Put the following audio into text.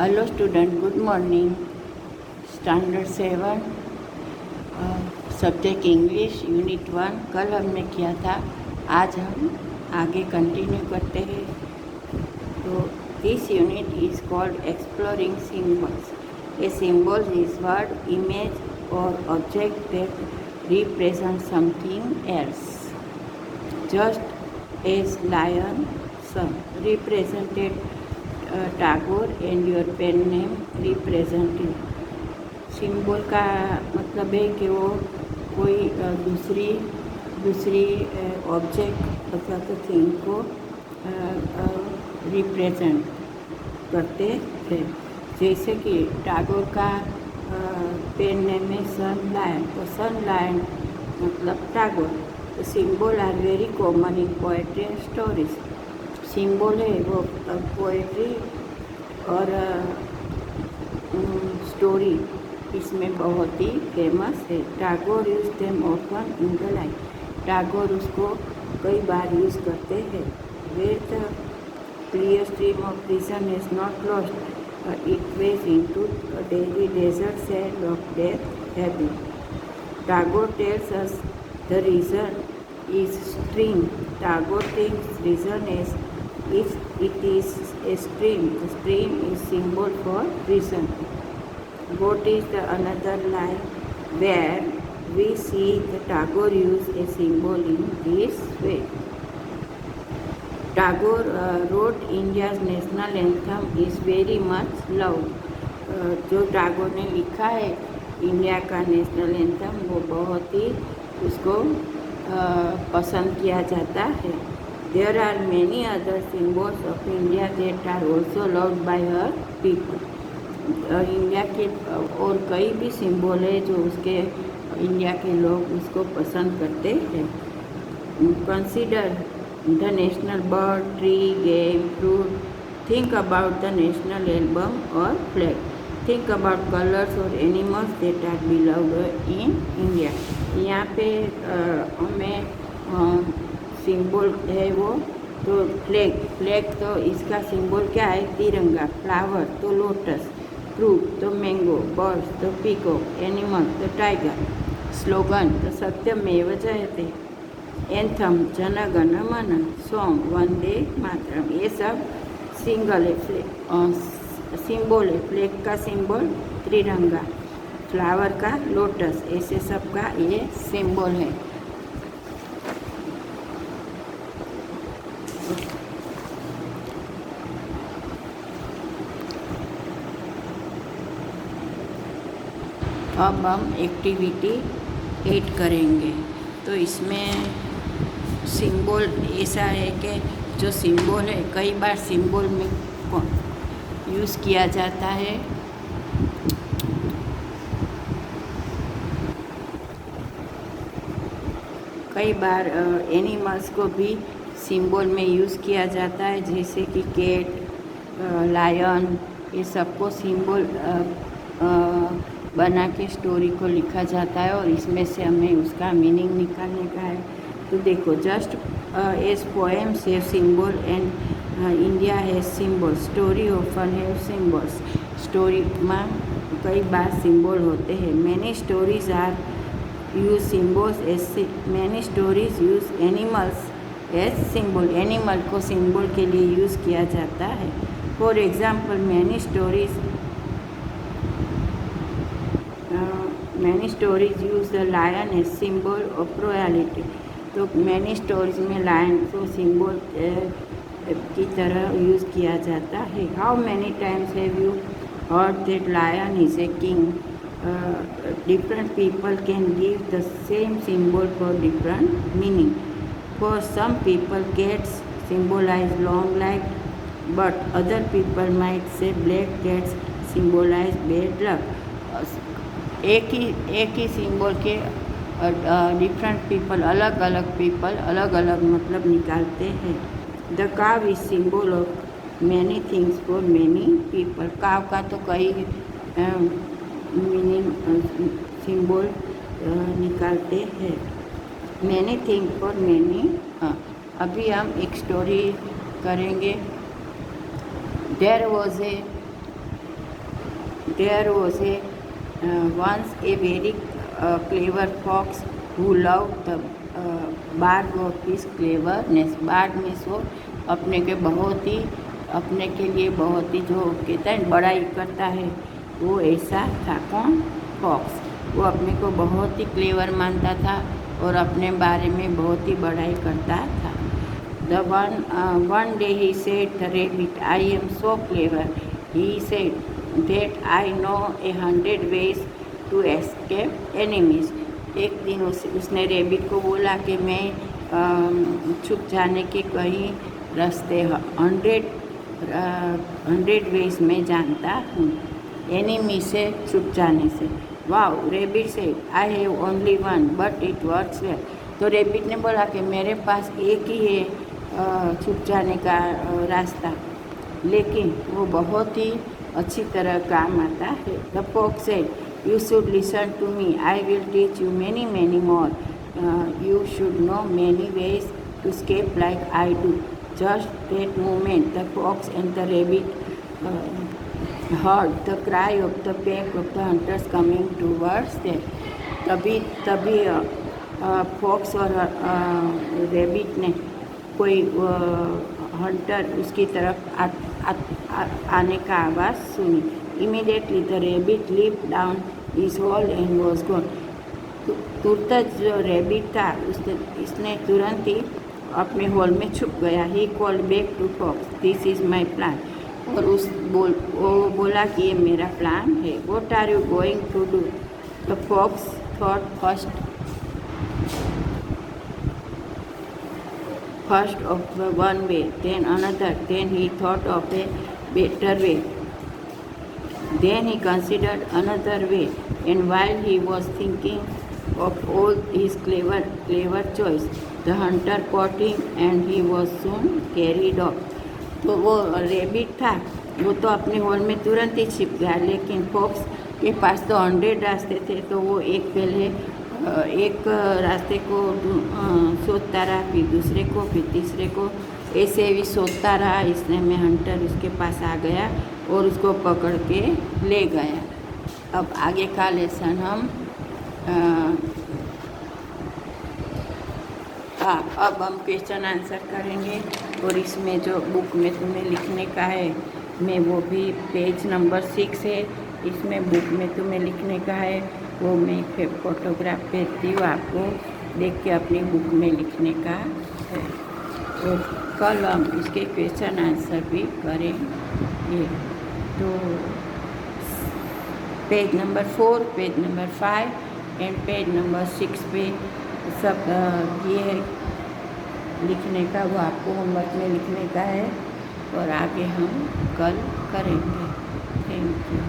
Hello student, good morning. Standard 7 subject English unit 1 कल हमने किया था। आज हम आगे कंटिन्यू करते हैं। तो this unit is called exploring symbols. A symbol is word, image और object that represent something else. Just as lion sun represented Tagore and your pen name represented। Symbol का मतलब है कि वो कोई दूसरी ऑब्जेक्ट अथवा तो थिंग को रिप्रेजेंट करते थे। जैसे कि टैगोर का पेन नेम है सन लायन, तो सन लायन मतलब Tagore. Symbol are very common in poetry and stories. Symbol है वो पोएट्री और स्टोरी इसमें बहुत ही फेमस है। Tagore use them often in the life. Tagore उसको कई बार यूज़ करते हैं। Where the clear stream of reason is not lost, it ways into daily desert sand of death habit. Tagore tells us the reason is stream. Tagore thinks reason is if it is a stream. The stream is symbol for reason. What is the another line where we see the Tagore use a symbol in this way? Tagore wrote India's national anthem is very much loved. जो टैगोर ने लिखा है India का national anthem वो बहुत ही उसको पसंद किया जाता है। There are many other symbols of India that are also loved by her people. India के और कई भी सिम्बल है जो उसके इंडिया के लोग उसको पसंद करते हैं। Consider the national bird, tree, game, fruit. Think about the national album और फ्लैग। थिंक अबाउट कलर्स और animals that are beloved in India. यहाँ पे हमें सिंबल है वो तो फ्लैग तो इसका सिंबल क्या है? तिरंगा। फ्लावर तो लोटस, फ्रूट तो मैंगो, बर्ड्स तो पीकॉक, एनिमल तो टाइगर। स्लोगन तो सत्यमेव जयते। एंथम जन गण मन, सॉन्ग वंदे मातरम। ये सब सिंगल है, सिंबल है। फ्लैग का सिंबल त्रिरंगा, फ्लावर का लोटस, ऐसे सब का ये सिंबल है। अब हम एक्टिविटी 8 करेंगे। तो इसमें सिंबल ऐसा है कि जो सिंबल है कई बार सिंबल में यूज़ किया जाता है। कई बार एनिमल्स को भी सिंबल में यूज़ किया जाता है, जैसे कि कैट, लायन, ये सबको सिंबल बना के स्टोरी को लिखा जाता है और इसमें से हमें उसका मीनिंग निकालने का है। तो देखो, just as poems have symbol and India has symbol, story often have symbols. Story में कई बार सिंबल होते हैं। Many stories are use symbols as many stories use animals as symbol. Animal को सिंबल के लिए यूज़ किया जाता है। For example many stories use the lion as symbol of royalty. तो मैनी स्टोरीज में लायन को सिंबल की तरह यूज़ किया जाता है। How many times have you heard that lion is a king? Different people can give the same symbol for different meaning. For some people cats symbolize long life, but other people might say black cats symbolize bad luck. एक ही symbol के different people अलग अलग मतलब निकालते हैं। The cow is symbol of many things for many people. Cow का तो कई मीनिंग सिंबल निकालते हैं। Many thing for many. अभी हम एक स्टोरी करेंगे। There was a there was a once a very clever fox who loved the bark of his cleverness. बार्ड में सो अपने के लिए बहुत ही जो कहता है बड़ाई करता है, वो ऐसा था। कौन? फॉक्स। वो अपने को बहुत ही क्लेवर मानता था और अपने बारे में बहुत ही बड़ाई करता था। One day he said the rabbit, I am so clever. He said that I know 100 ways to escape enemies. एक दिन उसने रेबिट को बोला कि मैं छुप जाने के कई रास्ते 100 वेज में जानता हूँ, एनिमी से छुप जाने से। वाओ, रेबिट से I have only one but it works well. तो रेबिट ने बोला कि मेरे पास एक ही है छुप जाने का रास्ता, लेकिन वो बहुत ही अच्छी तरह काम आता है। The fox said, you should listen to me, I will teach you many many more, you should know many ways to escape like I do. Just that moment the fox and the rabbit heard the cry of the pack of the hunters coming towards them. तभी fox और rabbit ने कोई hunter उसकी तरफ आने का आवाज़ सुनी। Immediately the rabbit leap down his hole and was gone. तुरंत जो रेबिट था इसने तुरंत ही अपने होल में छुप गया। He called back to fox, this is my plan. और वो बोला कि ये मेरा प्लान है। What are you going to do? The fox thought first of one way, then another, then he thought of a better way. Then he considered another way, and while he was thinking of all his clever choice, the hunter caught him and he was soon carried off. तो वो rebate था, वो तो अपने whole में तुरंत ही छिप गया, लेकिन फॉक्स के पास तो 100 रास्ते थे, तो वो एक रास्ते को सोचता रहा, फिर दूसरे को, फिर तीसरे को, ऐसे भी सोचता रहा। इसलिए में हंटर उसके पास आ गया और उसको पकड़ के ले गया। अब आगे का लेसन अब हम क्वेश्चन आंसर करेंगे। और इसमें जो बुक में तुम्हें लिखने का है, मैं वो भी पेज नंबर 6 है, इसमें बुक में तुम्हें लिखने का है, वो मैं फोटोग्राफ भेजती हूँ आपको, देख के अपनी बुक में लिखने का है। और कल हम इसके क्वेश्चन आंसर भी करेंगे। तो page number 4, page number 5 and page number 6 पे सब ये है लिखने का, वो आपको होमवर्क में लिखने का है और आगे हम कल करेंगे। Thank you.